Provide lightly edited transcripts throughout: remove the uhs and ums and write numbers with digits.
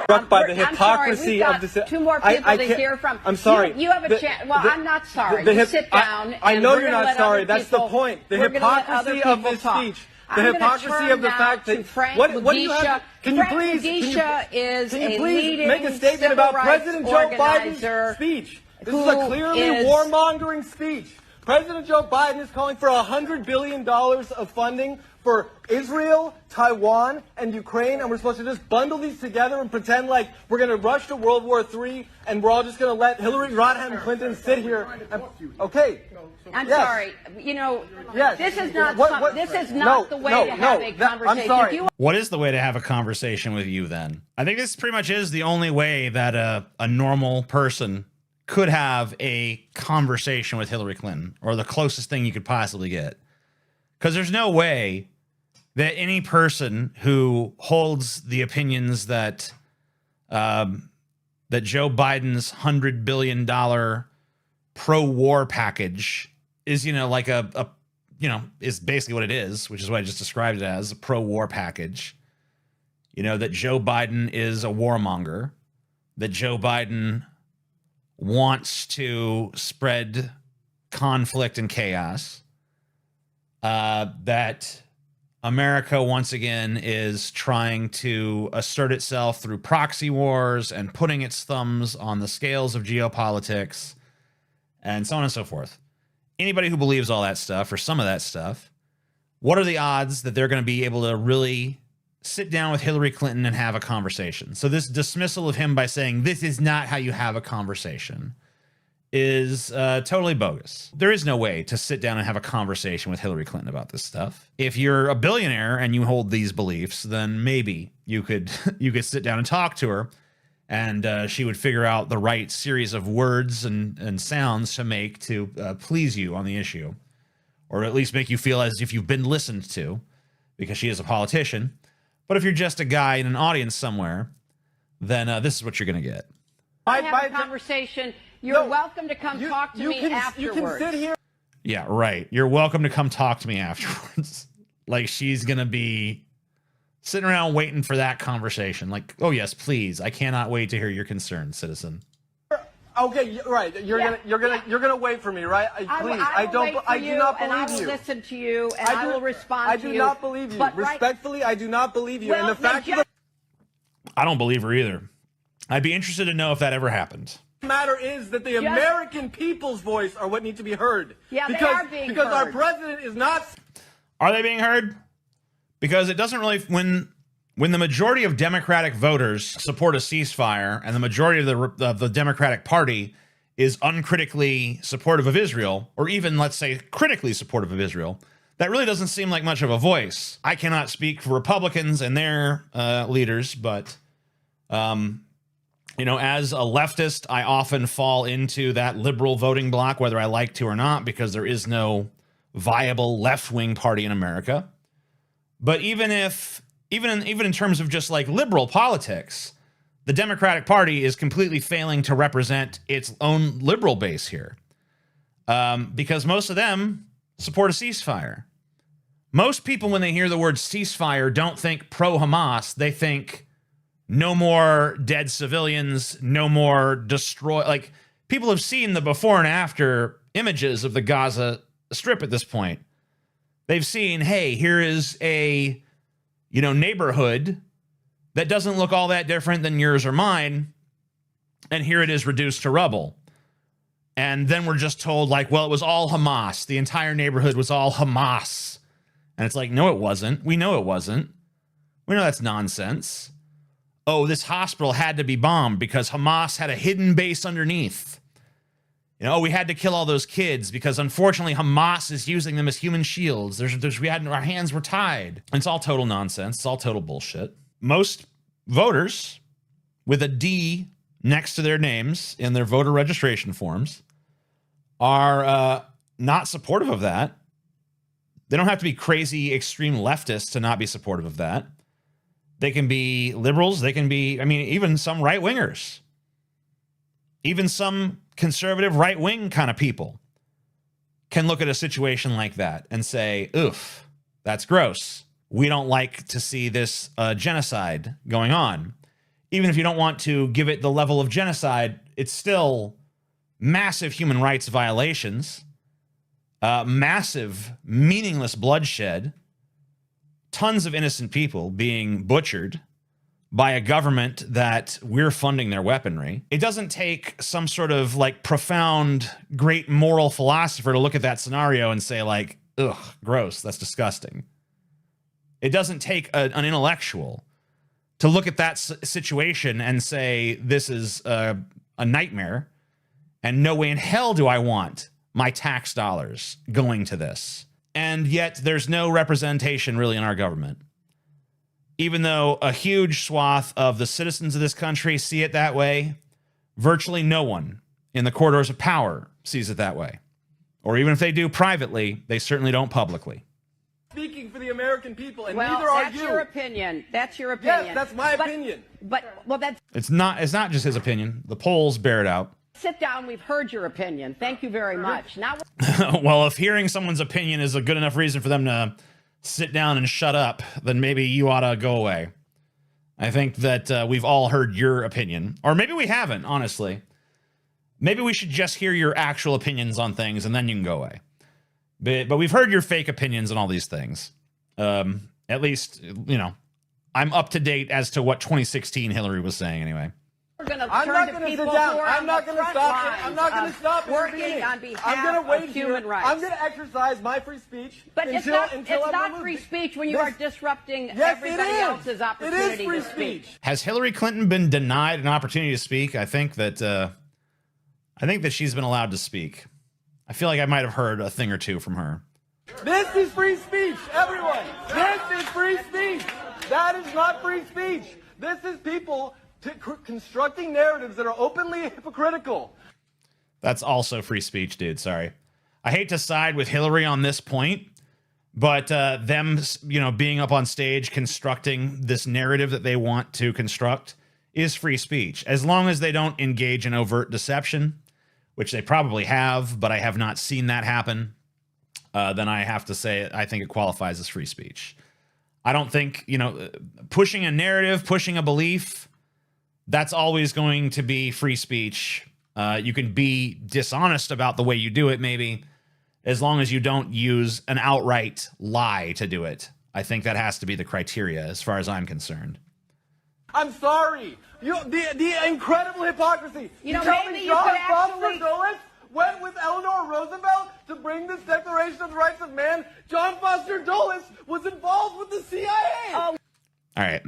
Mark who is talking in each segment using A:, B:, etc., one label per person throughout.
A: struck by the hypocrisy of the...
B: Two more people to hear from.
A: I'm sorry.
B: You have a chance. Well, I'm not sorry. You sit down.
A: I know you're not sorry. That's the point. The hypocrisy of this speech. The hypocrisy of the fact that... What do you have? Can you please
B: make
A: a statement about President Joe Biden's speech? This is a clearly warmongering speech. President Joe Biden is calling for $100 billion of funding for Israel, Taiwan, and Ukraine, and we're supposed to just bundle these together and pretend like we're going to rush to World War III, and we're all just going to let Hillary Rodham Clinton sit here. Okay.
B: I'm sorry. You know, this is not the way to have a conversation.
A: I'm sorry.
C: What is the way to have a conversation with you then? I think this pretty much is the only way that a normal person could have a conversation with Hillary Clinton, or the closest thing you could possibly get. Because there's no way that any person who holds the opinions that that Joe Biden's $100 billion pro-war package is, like is basically what it is, which is what I just described it as, a pro-war package. That Joe Biden is a warmonger, that Joe Biden wants to spread conflict and chaos, that America once again is trying to assert itself through proxy wars and putting its thumbs on the scales of geopolitics and so on and so forth. Anybody who believes all that stuff, or some of that stuff, what are the odds that they're going to be able to really sit down with Hillary Clinton and have a conversation? So this dismissal of him by saying this is not how you have a conversation is totally bogus. There is no way to sit down and have a conversation with Hillary Clinton about this stuff. If you're a billionaire and you hold these beliefs, then maybe you could sit down and talk to her, and she would figure out the right series of words and sounds to make to please you on the issue, or at least make you feel as if you've been listened to, because she is a politician. But if you're just a guy in an audience somewhere, then this is what you're going to get.
B: I have a conversation. You're welcome to come talk to me afterwards.
A: You can sit here.
C: Yeah, right. You're welcome to come talk to me afterwards. Like she's going to be sitting around waiting for that conversation. Like, oh yes, please. I cannot wait to hear your concerns, citizen.
A: Okay, right. You're gonna wait for me, right? Please, I do not believe you.
B: I will listen to you, and I will respond to you.
A: I do not believe you. Respectfully, I do not believe you. And the fact that
C: I don't believe her either. I'd be interested to know if that ever happened.
A: The matter is that the American people's voice are what need to be heard.
B: Yeah, they are being heard.
A: Our president is not.
C: Are they being heard? Because it doesn't really, when the majority of Democratic voters support a ceasefire and the majority of the Democratic Party is uncritically supportive of Israel, or even, let's say, critically supportive of Israel, that really doesn't seem like much of a voice. I cannot speak for Republicans and their leaders, but as a leftist, I often fall into that liberal voting bloc, whether I like to or not, because there is no viable left-wing party in America. But even in terms of just like liberal politics, the Democratic Party is completely failing to represent its own liberal base here, because most of them support a ceasefire. Most people, when they hear the word ceasefire, don't think pro-Hamas. They think no more dead civilians, no more destroy. Like, people have seen the before and after images of the Gaza Strip at this point. They've seen, hey, here is a, neighborhood that doesn't look all that different than yours or mine, and here it is reduced to rubble. And then we're just told, like, well, it was all Hamas. The entire neighborhood was all Hamas. And it's like, no, it wasn't. We know it wasn't. We know that's nonsense. Oh, this hospital had to be bombed because Hamas had a hidden base underneath. We had to kill all those kids because unfortunately Hamas is using them as human shields. Our hands were tied. And it's all total nonsense. It's all total bullshit. Most voters with a D next to their names in their voter registration forms are not supportive of that. They don't have to be crazy extreme leftists to not be supportive of that. They can be liberals. They can be, even some right-wingers. Even some conservative right-wing kind of people can look at a situation like that and say, oof, that's gross. We don't like to see this genocide going on. even if you don't want to give it the level of genocide, it's still massive human rights violations, massive, meaningless bloodshed, tons of innocent people being butchered by a government that we're funding their weaponry. It doesn't take some sort of like profound, great moral philosopher to look at that scenario and say like, ugh, gross, that's disgusting. It doesn't take an intellectual to look at that situation and say, this is a nightmare, and no way in hell do I want my tax dollars going to this. And yet there's no representation really in our government. Even though a huge swath of the citizens of this country see it that way, virtually no one in the corridors of power sees it that way. Or even if they do privately, they certainly don't publicly.
A: Speaking for the American people, and
B: well,
A: neither are you.
B: That's your opinion. That's your opinion.
A: Yes, that's my opinion.
B: Well, that's...
C: It's not just his opinion. The polls bear it out.
B: Sit down. We've heard your opinion. Thank you very much. Now,
C: well, if hearing someone's opinion is a good enough reason for them to sit down and shut up, then maybe you ought to go away. I think that we've all heard your opinion. Or maybe we haven't, honestly. Maybe we should just hear your actual opinions on things, and then you can go away. But we've heard your fake opinions on all these things. At least, you know, I'm up to date as to what 2016 Hillary was saying anyway.
B: I'm not
A: going to sit down. I'm not going to stop. I'm not going to stop
B: working on behalf of human rights.
A: I'm going to exercise my free speech.
B: But it's not free speech when you are disrupting everybody else's opportunity to speak.
C: Has Hillary Clinton been denied an opportunity to speak? I think that she's been allowed to speak. I feel like I might have heard a thing or two from her.
A: This is free speech, everyone. This is free speech. That is not free speech. This is people constructing narratives that are openly hypocritical.
C: That's also free speech, dude. Sorry. I hate to side with Hillary on this point, but them, you know, being up on stage constructing this narrative that they want to construct is free speech. As long as they don't engage in overt deception, which they probably have, but I have not seen that happen, then I have to say I think it qualifies as free speech. I don't think, you know, pushing a narrative, pushing a belief, that's always going to be free speech. You can be dishonest about the way you do it, maybe, as long as you don't use an outright lie to do it. I think that has to be the criteria as far as I'm concerned.
A: I'm sorry. The incredible hypocrisy.
B: You know,
A: tell
B: maybe
A: me
B: you could
A: John
B: actually...
A: Foster Dulles went with Eleanor Roosevelt to bring this Declaration of the Rights of Man. John Foster Dulles was involved with the CIA.
B: Oh.
C: All right.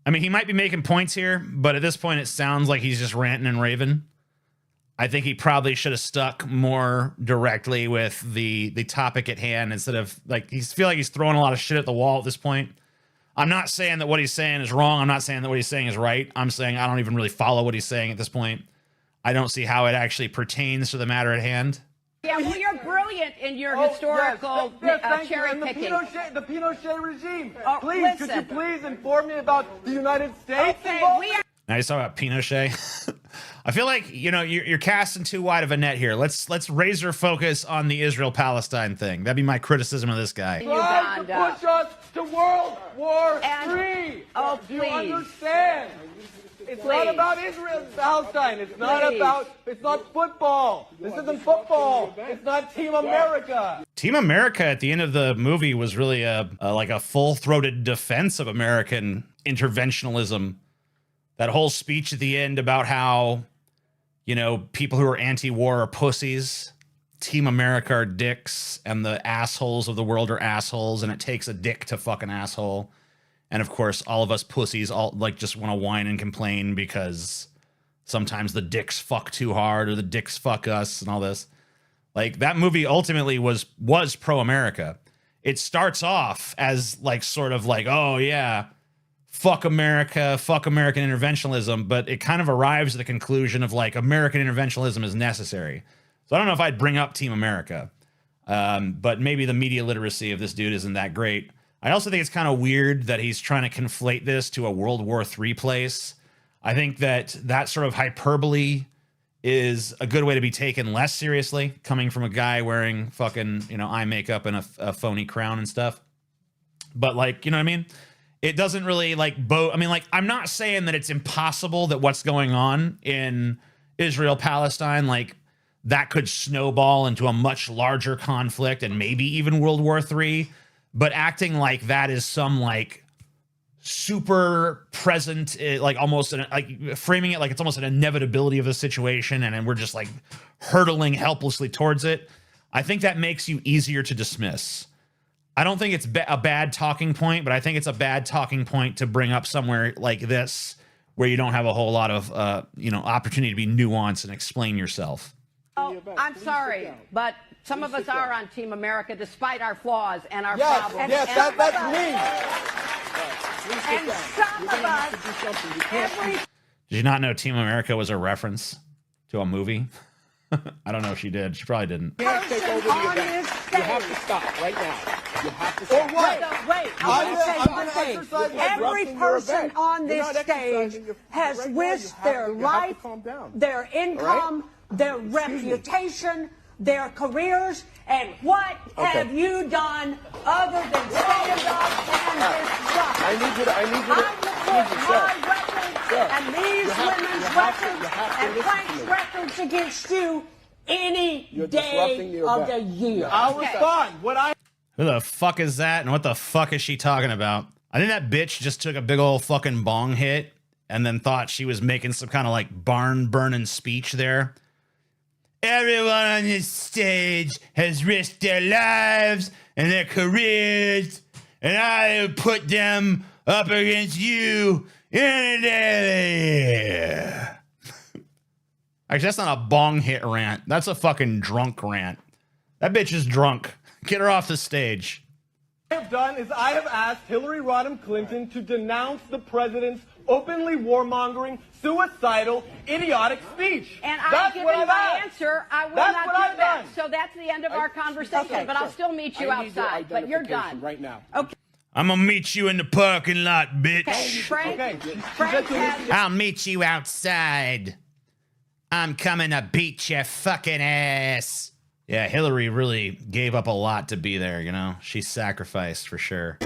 C: I mean, he might be making points here, but at this point it sounds like he's just ranting and raving. I think he probably should have stuck more directly with the topic at hand instead of, like, I feel like he's throwing a lot of shit at the wall at this point. I'm not saying that what he's saying is wrong. I'm not saying that what he's saying is right. I'm saying I don't even really follow what he's saying at this point. I don't see how it actually pertains to the matter at hand.
B: Yeah, well, you're brilliant in your historical cherry picking.
A: The Pinochet regime.
B: Oh,
A: please,
B: listen.
A: could you please inform me about the United States?
B: Okay,
C: now you talk about Pinochet. I feel like, you know, you're casting too wide of a net here. Let's razor focus on the Israel-Palestine thing. That'd be my criticism of this guy.
A: Try to push us to World War III.
B: Oh,
A: do you
B: please.
A: understand? It's not about Israel and Palestine. It's not football. This isn't football. It's not Team America.
C: Team America at the end of the movie was really like a full-throated defense of American interventionalism. That whole speech at the end about how, you know, people who are anti-war are pussies. Team America are dicks, and the assholes of the world are assholes, and it takes a dick to fuck an asshole. And of course, all of us pussies all like just want to whine and complain because sometimes the dicks fuck too hard or the dicks fuck us and all this. Like, that movie ultimately was pro-America. It starts off as like sort of like, oh yeah, fuck America, fuck American interventionism, but it kind of arrives at the conclusion of like American interventionism is necessary. So I don't know if I'd bring up Team America, but maybe the media literacy of this dude isn't that great. I also think it's kind of weird that he's trying to conflate this to a World War III place. I think that sort of hyperbole is a good way to be taken less seriously, coming from a guy wearing fucking, you know, eye makeup and a phony crown and stuff. But like, you know what I mean? it doesn't really like I mean, like, I'm not saying that it's impossible that what's going on in Israel, Palestine, like that could snowball into a much larger conflict and maybe even World War III, but acting like that is some like super present, like almost like framing it like it's almost an inevitability of the situation, and then we're just like hurtling helplessly towards it. I think that makes you easier to dismiss. I don't think it's a bad talking point, but I think it's a bad talking point to bring up somewhere like this where you don't have a whole lot of, you know, opportunity to be nuanced and explain yourself.
B: Oh, I'm sorry, but some of us are on Team America despite our flaws and our problems.
A: Yes, that's me.
B: And some of us,
C: Did you not know Team America was a reference to a movie? I don't know if she did. She probably didn't.
D: You have to stop right now. You have to stop.
A: Or what?
B: Wait,
A: I'm going to exercise my
E: Every person on this stage has risked their life, their income, their reputation, their careers, and what have you done other than stand up and disrupt?
D: I need you to
E: I report my records and these women's records and Frank's records against you any day of the year.
A: I'll respond.
C: Who the fuck is that, and what the fuck is she talking about? I think that bitch just took a big old fucking bong hit and then thought she was making some kind of like barn burning speech there. Everyone on this stage has risked their lives and their careers, and I put them up against you in a day. Actually, that's not a bong hit rant. That's a fucking drunk rant. That bitch is drunk. Get her off the stage.
A: What I have done is I have asked Hillary Rodham Clinton to denounce the president's openly warmongering, suicidal, idiotic speech.
B: And I've given my answer. I will not do that. So that's the end of our conversation.
D: Okay,
B: but I'll still meet you outside. But you're done
D: right now.
B: Okay.
C: I'm gonna meet you in the parking lot, bitch.
B: Frank has...
C: I'll meet you outside. I'm coming to beat your fucking ass. Yeah, Hillary really gave up a lot to be there, you know? She sacrificed for sure.